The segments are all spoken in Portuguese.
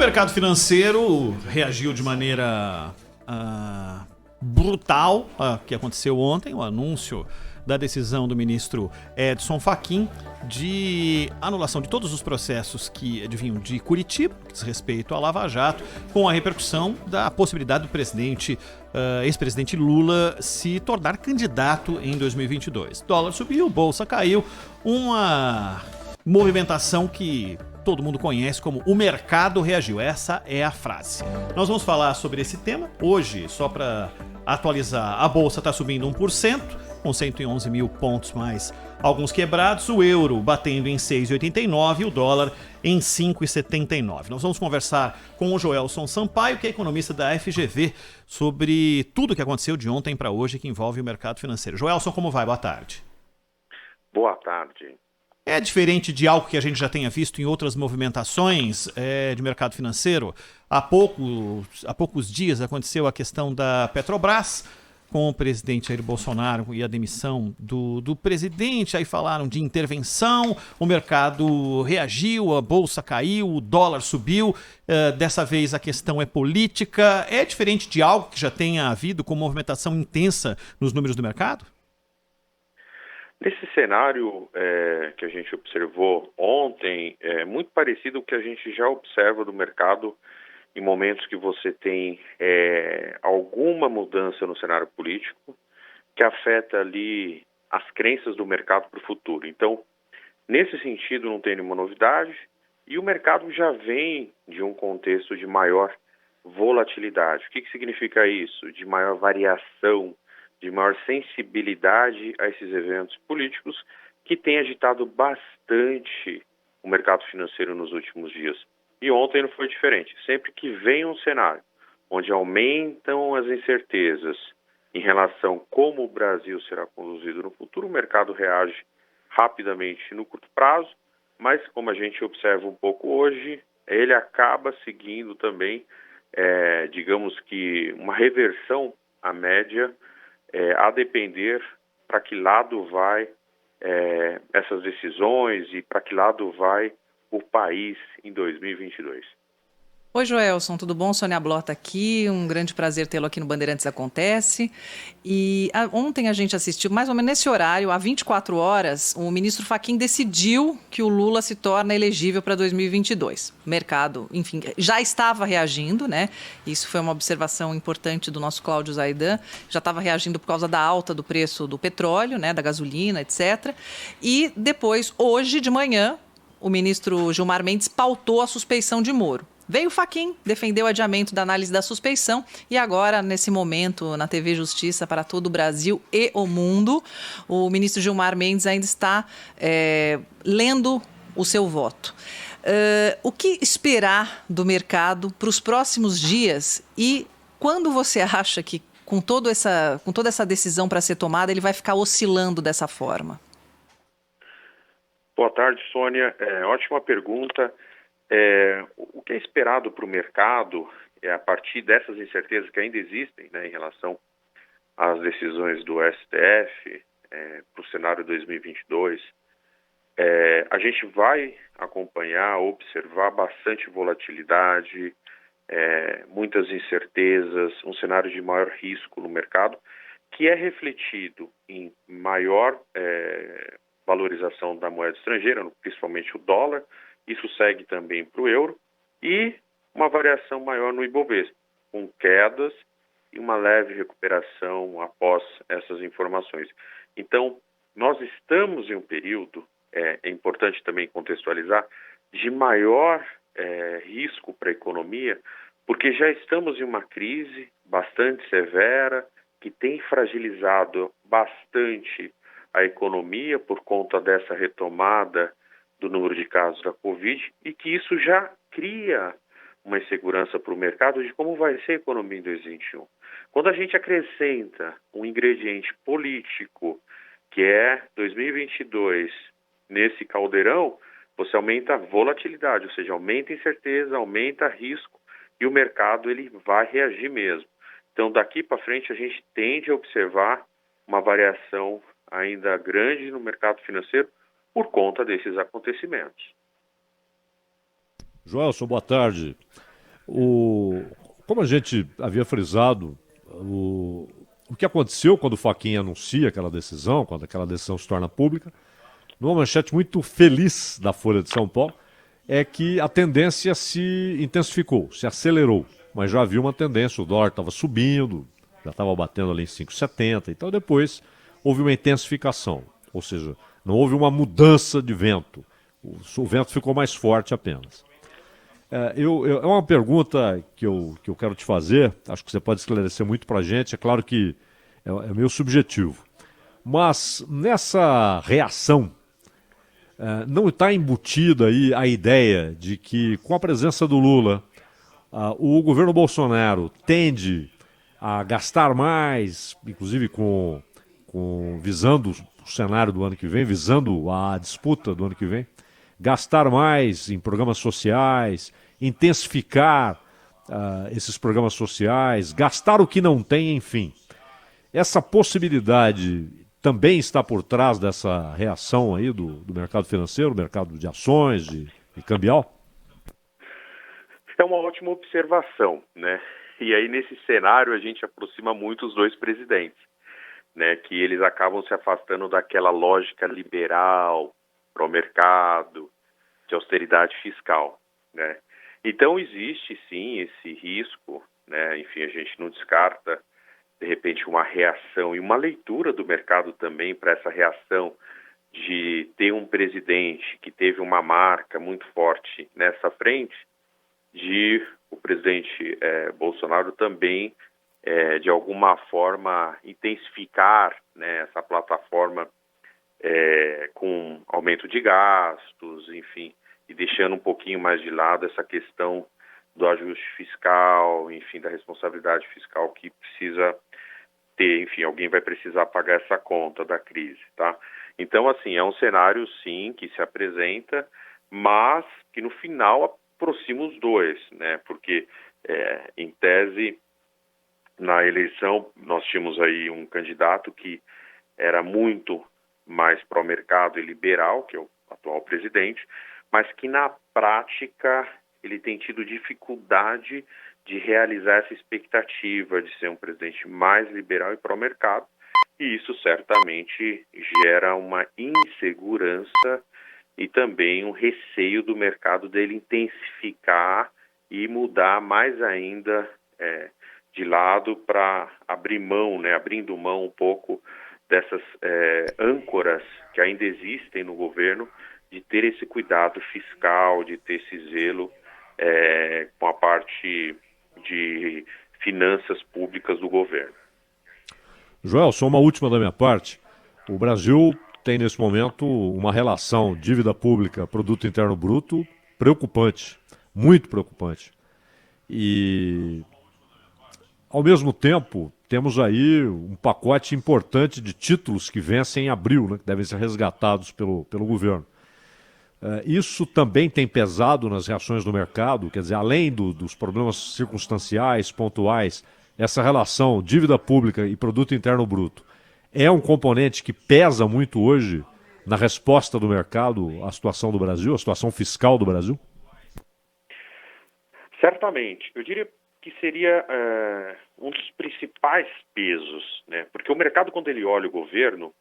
mercado financeiro reagiu de maneira brutal ao que aconteceu ontem, o anúncio da decisão do ministro Edson Fachin de anulação de todos os processos que vinham de Curitiba, que diz respeito à Lava Jato, com a repercussão da possibilidade do ex-presidente Lula se tornar candidato em 2022. Dólar subiu, bolsa caiu, uma movimentação que todo mundo conhece como o mercado reagiu. Essa é a frase. Nós vamos falar sobre esse tema hoje, só para atualizar. A bolsa está subindo 1%, com 111 mil pontos mais alguns quebrados. O euro batendo em 6,89 e o dólar em 5,79. Nós vamos conversar com o Joelson Sampaio, que é economista da FGV, sobre tudo o que aconteceu de ontem para hoje que envolve o mercado financeiro. Joelson, como vai? Boa tarde. Boa tarde. É diferente de algo que a gente já tenha visto em outras movimentações de mercado financeiro? Há poucos dias aconteceu a questão da Petrobras, com o presidente Jair Bolsonaro e a demissão do presidente. Aí falaram de intervenção, o mercado reagiu, a bolsa caiu, o dólar subiu. Dessa vez a questão é política. É diferente de algo que já tenha havido com movimentação intensa nos números do mercado? Nesse cenário que a gente observou ontem, é muito parecido com o que a gente já observa do mercado em momentos que você tem alguma mudança no cenário político que afeta ali as crenças do mercado para o futuro. Então, nesse sentido, não tem nenhuma novidade e o mercado já vem de um contexto de maior volatilidade. O que significa isso? De maior variação, de maior sensibilidade a esses eventos políticos que tem agitado bastante o mercado financeiro nos últimos dias. E ontem não foi diferente. Sempre que vem um cenário onde aumentam as incertezas em relação a como o Brasil será conduzido no futuro, o mercado reage rapidamente no curto prazo, mas como a gente observa um pouco hoje, ele acaba seguindo também, digamos que uma reversão à média, a depender para que lado vai essas decisões e para que lado vai o país em 2022. Oi, Joelson, tudo bom? Sônia Blota aqui, um grande prazer tê-lo aqui no Bandeirantes Acontece. E ontem a gente assistiu, mais ou menos nesse horário, há 24 horas, o ministro Fachin decidiu que o Lula se torna elegível para 2022. O mercado, enfim, já estava reagindo, né? Isso foi uma observação importante do nosso Cláudio Zaidan, já estava reagindo por causa da alta do preço do petróleo, né, da gasolina, etc. E depois, hoje de manhã, o ministro Gilmar Mendes pautou a suspeição de Moro. Veio o Fachin, defendeu o adiamento da análise da suspeição e agora, nesse momento, na TV Justiça para todo o Brasil e o mundo, o ministro Gilmar Mendes ainda está lendo o seu voto. O que esperar do mercado para os próximos dias e quando você acha que, com toda essa decisão para ser tomada, ele vai ficar oscilando dessa forma? Boa tarde, Sônia. Ótima pergunta. O que é esperado para o mercado a partir dessas incertezas que ainda existem, né, em relação às decisões do STF para o cenário 2022, a gente vai acompanhar, observar bastante volatilidade, muitas incertezas, um cenário de maior risco no mercado, que é refletido em maior valorização da moeda estrangeira, principalmente o dólar. Isso segue também para o euro e uma variação maior no Ibovespa, com quedas e uma leve recuperação após essas informações. Então, nós estamos em um período, é importante também contextualizar, de maior risco para a economia, porque já estamos em uma crise bastante severa, que tem fragilizado bastante a economia por conta dessa retomada do número de casos da Covid e que isso já cria uma insegurança para o mercado de como vai ser a economia em 2021. Quando a gente acrescenta um ingrediente político, que é 2022, nesse caldeirão, você aumenta a volatilidade, ou seja, aumenta a incerteza, aumenta risco e o mercado ele vai reagir mesmo. Então, daqui para frente, a gente tende a observar uma variação ainda grande no mercado financeiro por conta desses acontecimentos. Joelson, boa tarde. Como a gente havia frisado, o que aconteceu quando o Fachin anuncia aquela decisão, quando aquela decisão se torna pública, numa manchete muito feliz da Folha de São Paulo, é que a tendência se intensificou, se acelerou. Mas já havia uma tendência, o dólar estava subindo, já estava batendo ali em 5,70, então depois houve uma intensificação, ou seja, não houve uma mudança de vento, o vento ficou mais forte apenas. É uma pergunta que eu quero te fazer, acho que você pode esclarecer muito para a gente, é claro que é meio subjetivo, mas nessa reação não está embutida aí a ideia de que com a presença do Lula, o governo Bolsonaro tende a gastar mais, inclusive visando o cenário do ano que vem, visando a disputa do ano que vem, gastar mais em programas sociais, intensificar esses programas sociais, gastar o que não tem, enfim. Essa possibilidade também está por trás dessa reação aí do mercado financeiro, mercado de ações, de cambial? É uma ótima observação, né? E aí, nesse cenário, a gente aproxima muito os dois presidentes, né? Que eles acabam se afastando daquela lógica liberal para o mercado, de austeridade fiscal, né? Então, existe, sim, esse risco, né? Enfim, a gente não descarta, de repente, uma reação e uma leitura do mercado também para essa reação de ter um presidente que teve uma marca muito forte nessa frente, de o presidente Bolsonaro também, de alguma forma, intensificar, né, essa plataforma com aumento de gastos, enfim, e deixando um pouquinho mais de lado essa questão do ajuste fiscal, enfim, da responsabilidade fiscal que precisa ter, enfim, alguém vai precisar pagar essa conta da crise, tá? Então, assim, é um cenário, sim, que se apresenta, mas que no final aproxima os dois, né? Porque, em tese, na eleição, nós tínhamos aí um candidato que era muito mais pró-mercado e liberal, que é o atual presidente, mas que na prática ele tem tido dificuldade de realizar essa expectativa de ser um presidente mais liberal e pró-mercado, e isso certamente gera uma insegurança e também um receio do mercado dele intensificar e mudar mais ainda de lado para abrir mão, né, abrindo mão um pouco dessas âncoras que ainda existem no governo, de ter esse cuidado fiscal, de ter esse zelo com a parte de finanças públicas do governo. Joel, só uma última da minha parte. O Brasil tem nesse momento uma relação dívida pública, produto interno bruto, preocupante, muito preocupante. E, ao mesmo tempo, temos aí um pacote importante de títulos que vencem em abril, né, que devem ser resgatados pelo governo. Isso também tem pesado nas reações do mercado, quer dizer, além dos problemas circunstanciais, pontuais, essa relação dívida pública e produto interno bruto é um componente que pesa muito hoje na resposta do mercado à situação do Brasil, à situação fiscal do Brasil? Certamente. Eu diria que seria um dos principais pesos, né? Porque o mercado, quando ele olha o governo,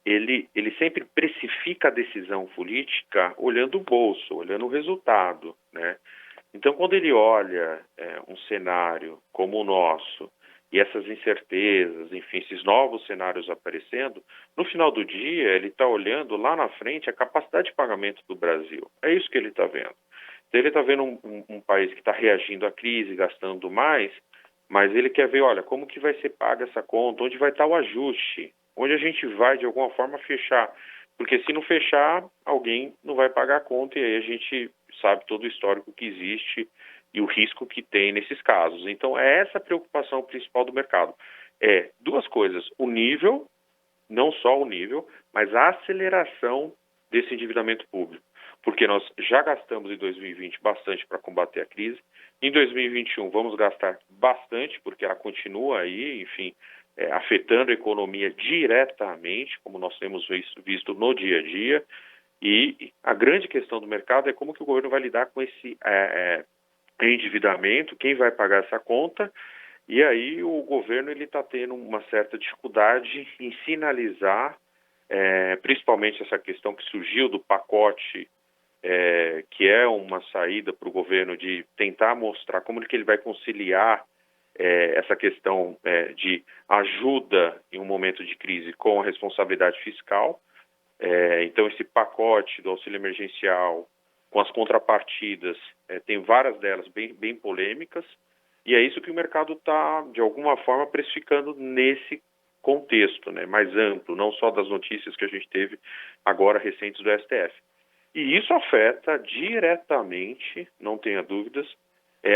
ele sempre precifica a decisão política olhando o bolso, olhando o resultado, né? Então, quando ele olha um cenário como o nosso e essas incertezas, enfim, esses novos cenários aparecendo, no final do dia ele está olhando lá na frente a capacidade de pagamento do Brasil. É isso que ele está vendo. Então, ele está vendo um país que está reagindo à crise, gastando mais, mas ele quer ver, olha, como que vai ser paga essa conta, onde vai estar o ajuste, onde a gente vai, de alguma forma, fechar. Porque se não fechar, alguém não vai pagar a conta e aí a gente sabe todo o histórico que existe e o risco que tem nesses casos. Então, é essa a preocupação principal do mercado. Duas coisas, o nível, não só o nível, mas a aceleração desse endividamento público. Porque nós já gastamos em 2020 bastante para combater a crise. Em 2021 vamos gastar bastante, porque ela continua aí, enfim, afetando a economia diretamente, como nós temos visto no dia a dia. E a grande questão do mercado é como que o governo vai lidar com endividamento, quem vai pagar essa conta? E aí o governo está tendo uma certa dificuldade em sinalizar, principalmente essa questão que surgiu do pacote, que é uma saída para o governo de tentar mostrar como que ele vai conciliar essa questão de ajuda em um momento de crise com a responsabilidade fiscal. Então esse pacote do auxílio emergencial com as contrapartidas, tem várias delas bem polêmicas, e é isso que o mercado está, de alguma forma, precificando nesse contexto, né, mais amplo, não só das notícias que a gente teve agora recentes do STF. E isso afeta diretamente, não tenha dúvidas,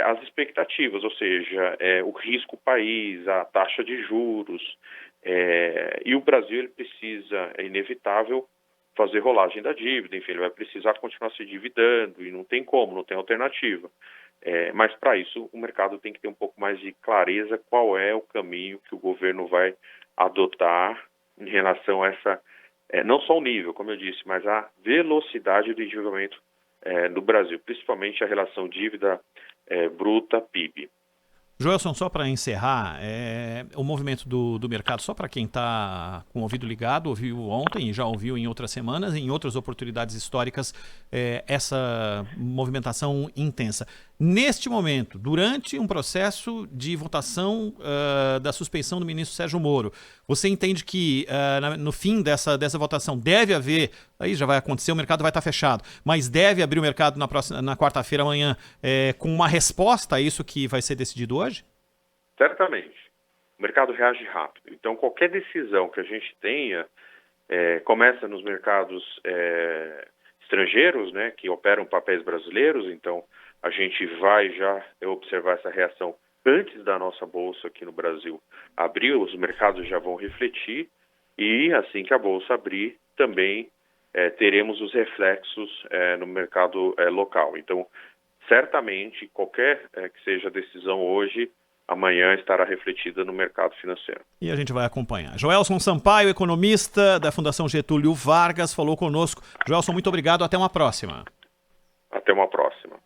as expectativas, ou seja, o risco país, a taxa de juros, e o Brasil ele precisa, é inevitável, fazer rolagem da dívida, enfim, ele vai precisar continuar se endividando e não tem como, não tem alternativa. Mas para isso o mercado tem que ter um pouco mais de clareza qual é o caminho que o governo vai adotar em relação a essa, não só o nível, como eu disse, mas a velocidade do endividamento do Brasil, principalmente a relação dívida bruta PIB. Joelson, só para encerrar, o movimento do mercado, só para quem está com o ouvido ligado, ouviu ontem e já ouviu em outras semanas, em outras oportunidades históricas, essa movimentação intensa. Neste momento, durante um processo de votação da suspeição do ministro Sérgio Moro, você entende que no fim dessa votação deve haver, aí já vai acontecer, o mercado vai estar fechado, mas deve abrir o mercado na quarta-feira amanhã com uma resposta a isso que vai ser decidido hoje? Certamente. O mercado reage rápido. Então, qualquer decisão que a gente tenha, começa nos mercados estrangeiros, né, que operam papéis brasileiros, então a gente vai já observar essa reação antes da nossa bolsa aqui no Brasil abrir, os mercados já vão refletir e assim que a bolsa abrir, também teremos os reflexos no mercado local. Então, certamente, qualquer que seja a decisão hoje, amanhã estará refletida no mercado financeiro. E a gente vai acompanhar. Joelson Sampaio, economista da Fundação Getúlio Vargas, falou conosco. Joelson, muito obrigado. Até uma próxima. Até uma próxima.